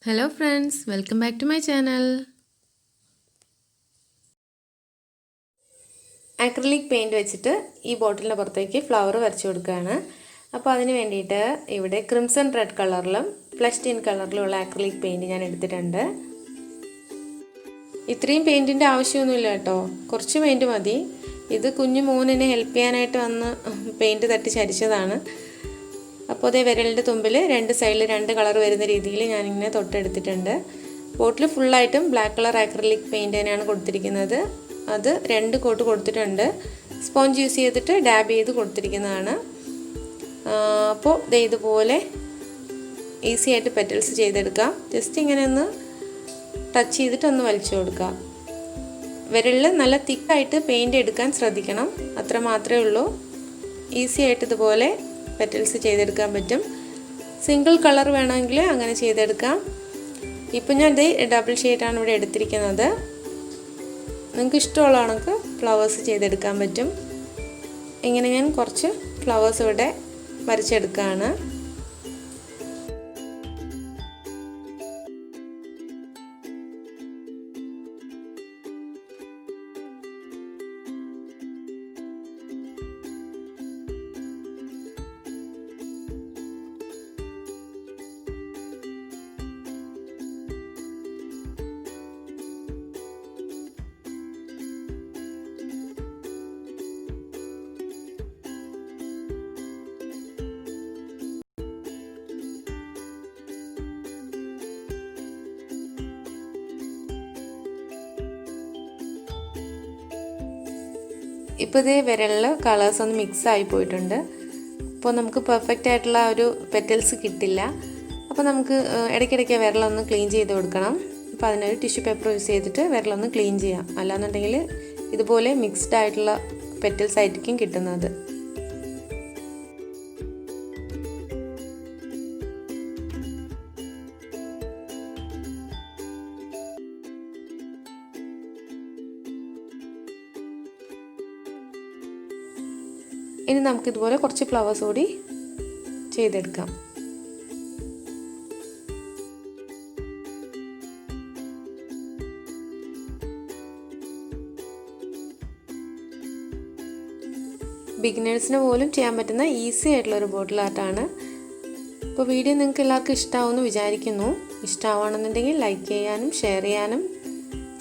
Hello friends, welcome back to my channel. Acrylic paint വെച്ചിട്ട് ഈ ബോട്ടിലിൻ്റെ പുറത്തേക്ക് ഫ്ലവർ വരച്ചു കൊടുക്കുകയാണ്. അപ്പോൾ അതിന് വേണ്ടിയിട്ട് ഇവിടെ ക്രിംസൺ റെഡ് കളറിലും പ്ലഷ് ടിൻ കളറിലുള്ള അക്രിലിക് പെയിൻറ് ഞാൻ എടുത്തിട്ടുണ്ട്. ഇത്രയും പെയിൻറ്റിൻ്റെ ആവശ്യമൊന്നുമില്ല കേട്ടോ, കുറച്ച് പെയിൻറ് മതി. ഇത് കുഞ്ഞു മോനെ ഹെൽപ്പ് ചെയ്യാനായിട്ട് വന്ന് പെയിൻറ് തട്ടി ചരിച്ചതാണ്. അപ്പോൾ അതേ വിരലിൻ്റെ തുമ്പിൽ രണ്ട് സൈഡിൽ രണ്ട് കളർ വരുന്ന രീതിയിൽ ഞാനിങ്ങനെ തൊട്ടെടുത്തിട്ടുണ്ട്. ബോട്ടിൽ ഫുള്ളായിട്ടും ബ്ലാക്ക് കളർ അക്രിലിക് പെയിൻറ് തന്നെയാണ് കൊടുത്തിരിക്കുന്നത്. അത് 2 കോട്ട് കൊടുത്തിട്ടുണ്ട്. സ്പോഞ്ച് യൂസ് ചെയ്തിട്ട് ഡാബ് ചെയ്ത് കൊടുത്തിരിക്കുന്നതാണ്. അപ്പോൾ ഇതുപോലെ ഈസി ആയിട്ട് പെറ്റൽസ് ചെയ്തെടുക്കാം. ജസ്റ്റ് ഇങ്ങനെ ഒന്ന് ടച്ച് ചെയ്തിട്ടൊന്ന് വലിച്ചു കൊടുക്കാം. വിരലിൽ നല്ല തിക്കായിട്ട് പെയിൻറ് എടുക്കാൻ ശ്രദ്ധിക്കണം, അത്ര മാത്രമേ ഉള്ളൂ. ഈസി ആയിട്ട് ഇതുപോലെ പെറ്റൽസ് ചെയ്തെടുക്കാൻ പറ്റും. സിംഗിൾ കളർ വേണമെങ്കിൽ അങ്ങനെ ചെയ്തെടുക്കാം. ഇപ്പം ഞാൻ ഡബിൾ ഷെയ്ഡാണ് ഇവിടെ എടുത്തിരിക്കുന്നത്. നിങ്ങൾക്ക് ഇഷ്ടമുള്ള കണക്ക് ഫ്ലവേഴ്സ് ചെയ്തെടുക്കാൻ പറ്റും. ഇങ്ങനെ ഞാൻ കുറച്ച് ഫ്ലവേഴ്സ് ഇവിടെ വരച്ചെടുക്കുകയാണ്. ഇപ്പോൾ ഇതേ വിരലിൽ കളേഴ്സ് ഒന്ന് മിക്സ് ആയി പോയിട്ടുണ്ട്. അപ്പോൾ നമുക്ക് പെർഫെക്റ്റ് ആയിട്ടുള്ള ഒരു പെറ്റൽസ് കിട്ടില്ല. അപ്പോൾ നമുക്ക് ഇടയ്ക്കിടയ്ക്ക് വിരലൊന്ന് ക്ലീൻ ചെയ്ത് കൊടുക്കണം. അപ്പോൾ അതിനൊരു ടിഷ്യൂ പേപ്പർ യൂസ് ചെയ്തിട്ട് വിരലൊന്ന് ക്ലീൻ ചെയ്യാം. അല്ലാന്നുണ്ടെങ്കിൽ ഇതുപോലെ മിക്സ്ഡ് ആയിട്ടുള്ള പെറ്റൽസ് ആയിരിക്കും കിട്ടുന്നത്. ഇനി നമുക്കിതുപോലെ കുറച്ച് ഫ്ലവേഴ്സ് കൂടി ചെയ്തെടുക്കാം. ബിഗിനേഴ്സിന് പോലും ചെയ്യാൻ പറ്റുന്ന ഈസി ആയിട്ടുള്ളൊരു ബോട്ടിൽ ആർട്ടാണ്. അപ്പോൾ വീഡിയോ നിങ്ങൾക്ക് എല്ലാവർക്കും ഇഷ്ടമാവുമെന്ന് വിചാരിക്കുന്നു. ഇഷ്ടമാവുകയാണെന്നുണ്ടെങ്കിൽ ലൈക്ക് ചെയ്യാനും ഷെയർ ചെയ്യാനും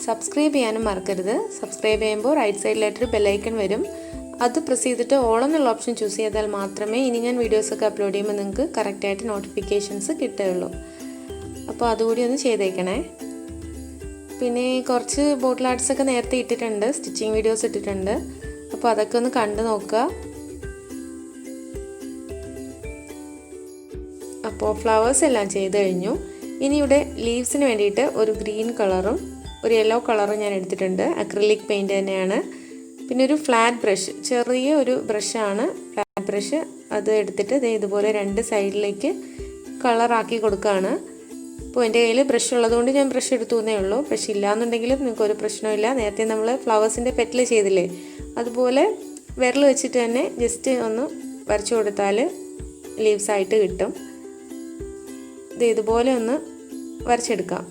സബ്സ്ക്രൈബ് ചെയ്യാനും മറക്കരുത്. സബ്സ്ക്രൈബ് ചെയ്യുമ്പോൾ റൈറ്റ് സൈഡിലായിട്ടൊരു ബെല്ലൈക്കൺ വരും. അത് പ്രസ് ചെയ്തിട്ട് ഓൾ എന്നുള്ള ഓപ്ഷൻ ചൂസ് ചെയ്താൽ മാത്രമേ ഇനി ഞാൻ വീഡിയോസൊക്കെ അപ്ലോഡ് ചെയ്യുമ്പോൾ നിങ്ങൾക്ക് കറക്റ്റായിട്ട് നോട്ടിഫിക്കേഷൻസ് കിട്ടുകയുള്ളൂ. അപ്പോൾ അതുകൂടി ഒന്ന് ചെയ്തേക്കണേ. പിന്നെ കുറച്ച് ബോട്ടിൽ ആർട്സൊക്കെ നേരത്തെ ഇട്ടിട്ടുണ്ട്, സ്റ്റിച്ചിങ് വീഡിയോസ് ഇട്ടിട്ടുണ്ട്. അപ്പോൾ അതൊക്കെ ഒന്ന് കണ്ടു നോക്കുക. അപ്പോൾ ഫ്ലവേഴ്സ് എല്ലാം ചെയ്ത് കഴിഞ്ഞു. ഇനി ഇവിടെ ലീവ്സിന് വേണ്ടിയിട്ട് ഒരു ഗ്രീൻ കളറും ഒരു യെല്ലോ കളറും ഞാൻ എടുത്തിട്ടുണ്ട്. അക്രിലിക് പെയിൻറ് തന്നെയാണ്. പിന്നെ ഒരു ഫ്ലാറ്റ് ബ്രഷ്, ചെറിയ ഒരു ബ്രഷാണ് ഫ്ലാറ്റ് ബ്രഷ്. അത് എടുത്തിട്ട് ഇതുപോലെ രണ്ട് സൈഡിലേക്ക് കളറാക്കി കൊടുക്കുകയാണ്. അപ്പോൾ എൻ്റെ കയ്യിൽ ബ്രഷ് ഉള്ളതുകൊണ്ട് ഞാൻ ബ്രഷ് എടുത്തുവെന്നേ ഉള്ളൂ. ബ്രഷ് ഇല്ലയെന്നുണ്ടെങ്കിൽ നിങ്ങൾക്കൊരു പ്രശ്നമില്ല. നേരത്തെ നമ്മൾ ഫ്ലവേഴ്സിൻ്റെ പെറ്റൽ ചെയ്തില്ലേ, അതുപോലെ വിരൽ വെച്ചിട്ട് തന്നെ ജസ്റ്റ് ഒന്ന് വരച്ചു കൊടുത്താൽ ലീവ്സായിട്ട് കിട്ടും. ഇതുപോലെ ഒന്ന് വരച്ചെടുക്കാം.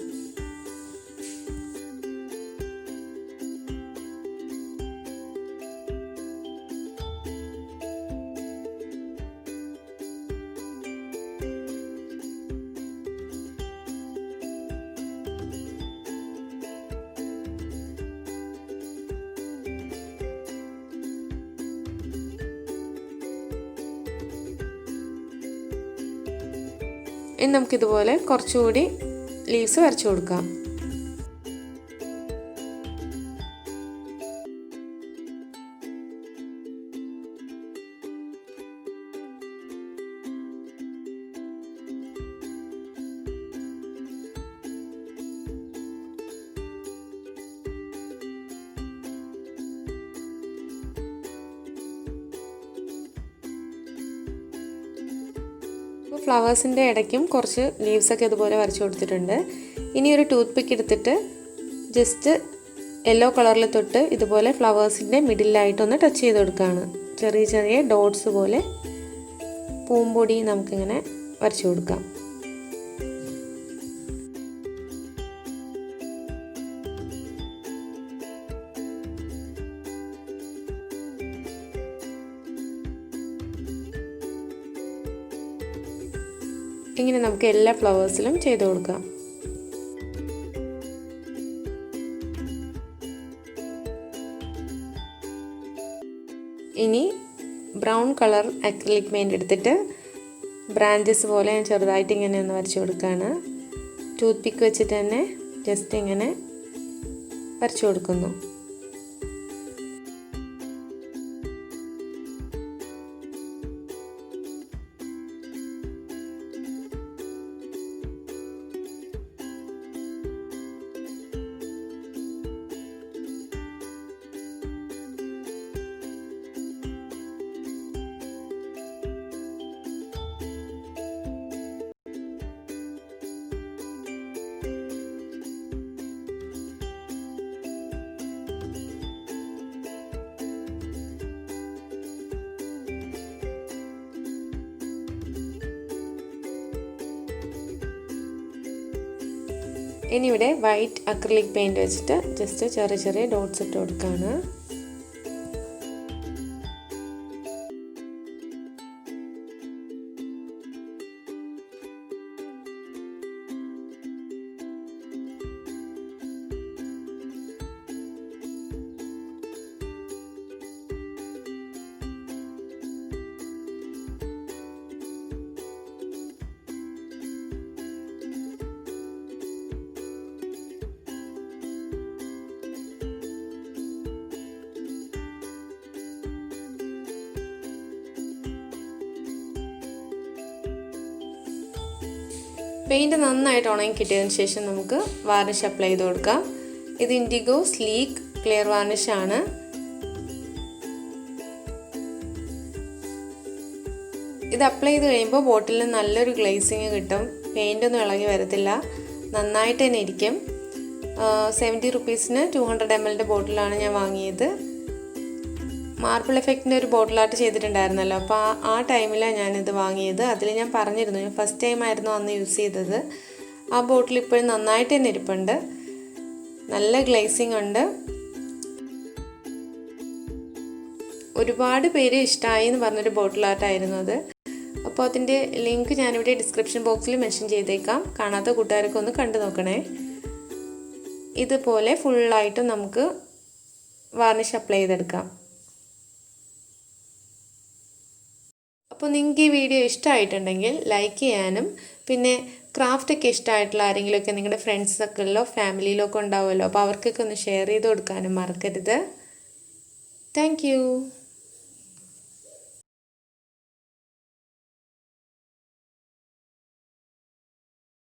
ഇനി നമുക്കിതുപോലെ കുറച്ചുകൂടി ലീവ്സ് വരച്ചു കൊടുക്കാം. ഫ്ലവേഴ്സിൻ്റെ ഇടയ്ക്കും കുറച്ച് ലീവ്സൊക്കെ ഇതുപോലെ വരച്ചു കൊടുത്തിട്ടുണ്ട്. ഇനി ഒരു ടൂത്ത് പിക്ക് എടുത്തിട്ട് ജസ്റ്റ് യെല്ലോ കളറിൽ തൊട്ട് ഇതുപോലെ ഫ്ലവേഴ്സിൻ്റെ മിഡിലായിട്ടൊന്ന് ടച്ച് ചെയ്ത് കൊടുക്കുകയാണ്. ചെറിയ ചെറിയ ഡോട്ട്സ് പോലെ പൂമ്പൊടി നമുക്കിങ്ങനെ വരച്ചു കൊടുക്കാം. ഇങ്ങനെ നമുക്ക് എല്ലാ ഫ്ലവേഴ്സിലും ചെയ്ത് കൊടുക്കാം. ഇനി ബ്രൗൺ കളർ അക്രിലിക് പെയിൻ്റ് എടുത്തിട്ട് ബ്രാഞ്ചസ് പോലെ ഞാൻ ചെറുതായിട്ട് ഇങ്ങനെ ഒന്ന് വരച്ചു കൊടുക്കുകയാണ്. ടൂത്ത് പിക്ക് വെച്ചിട്ട് തന്നെ ജസ്റ്റ് ഇങ്ങനെ വരച്ചു കൊടുക്കുന്നു. ഇനി ഇവിടെ വൈറ്റ് അക്രിലിക് പെയിൻറ് വെച്ചിട്ട് ജസ്റ്റ് ചെറിയ ചെറിയ ഡോട്ട്സ് ഇട്ട് കൊടുക്കുകയാണ്. പെയിൻറ്റ് നന്നായിട്ട് ഉണങ്ങി കിട്ടിയതിന് ശേഷം നമുക്ക് വാർണിഷ് അപ്ലൈ ചെയ്ത് കൊടുക്കാം. ഇത് ഇൻഡിഗോ സ്ലീക്ക് ക്ലിയർ വാർണിഷ് ആണ്. ഇത് അപ്ലൈ ചെയ്ത് കഴിയുമ്പോൾ ബോട്ടിലിന് നല്ലൊരു ഗ്ലേസിങ് കിട്ടും. പെയിൻ്റൊന്നും ഇളകി വരത്തില്ല, നന്നായിട്ട് തന്നെ ഇരിക്കും. 70 റുപ്പീസിന് 200 ml ബോട്ടിലാണ് ഞാൻ വാങ്ങിയത്. മാർബിൾ എഫക്റ്റിൻ്റെ ഒരു ബോട്ടിൽ ആർട്ട് ചെയ്തിട്ടുണ്ടായിരുന്നല്ലോ, അപ്പോൾ ആ ടൈമിലാണ് ഞാനിത് വാങ്ങിയത്. അതിൽ ഞാൻ പറഞ്ഞിരുന്നു, ഞാൻ ഫസ്റ്റ് ടൈം ആയിരുന്നു അന്ന് യൂസ് ചെയ്തത്. ആ ബോട്ടിൽ ഇപ്പോഴും നന്നായിട്ട് തന്നെ ഇരിപ്പുണ്ട്, നല്ല ഗ്ലേസിങ് ഉണ്ട്. ഒരുപാട് പേര് ഇഷ്ടമായി എന്ന് പറഞ്ഞൊരു ബോട്ടിൽ ആർട്ടായിരുന്നു അത്. അപ്പോൾ അതിൻ്റെ ലിങ്ക് ഞാനിവിടെ ഡിസ്ക്രിപ്ഷൻ ബോക്സിൽ മെൻഷൻ ചെയ്തേക്കാം. കാണാത്ത കൂട്ടുകാരൊക്കെ ഒന്ന് കണ്ടു നോക്കണേ. ഇതുപോലെ ഫുള്ളായിട്ടും നമുക്ക് വാർണിഷ് അപ്ലൈ ചെയ്തെടുക്കാം. അപ്പോൾ നിങ്ങൾക്ക് ഈ വീഡിയോ ഇഷ്ടമായിട്ടുണ്ടെങ്കിൽ ലൈക്ക് ചെയ്യാനും, പിന്നെ ക്രാഫ്റ്റൊക്കെ ഇഷ്ടമായിട്ടുള്ള ആരെങ്കിലുമൊക്കെ നിങ്ങളുടെ ഫ്രണ്ട്സ് സർക്കിളിലോ ഫാമിലിയിലോ ഒക്കെ ഉണ്ടാവുമല്ലോ, അപ്പോൾ അവർക്കൊക്കെ ഒന്ന് ഷെയർ ചെയ്ത് കൊടുക്കാനും മറക്കരുത്. താങ്ക്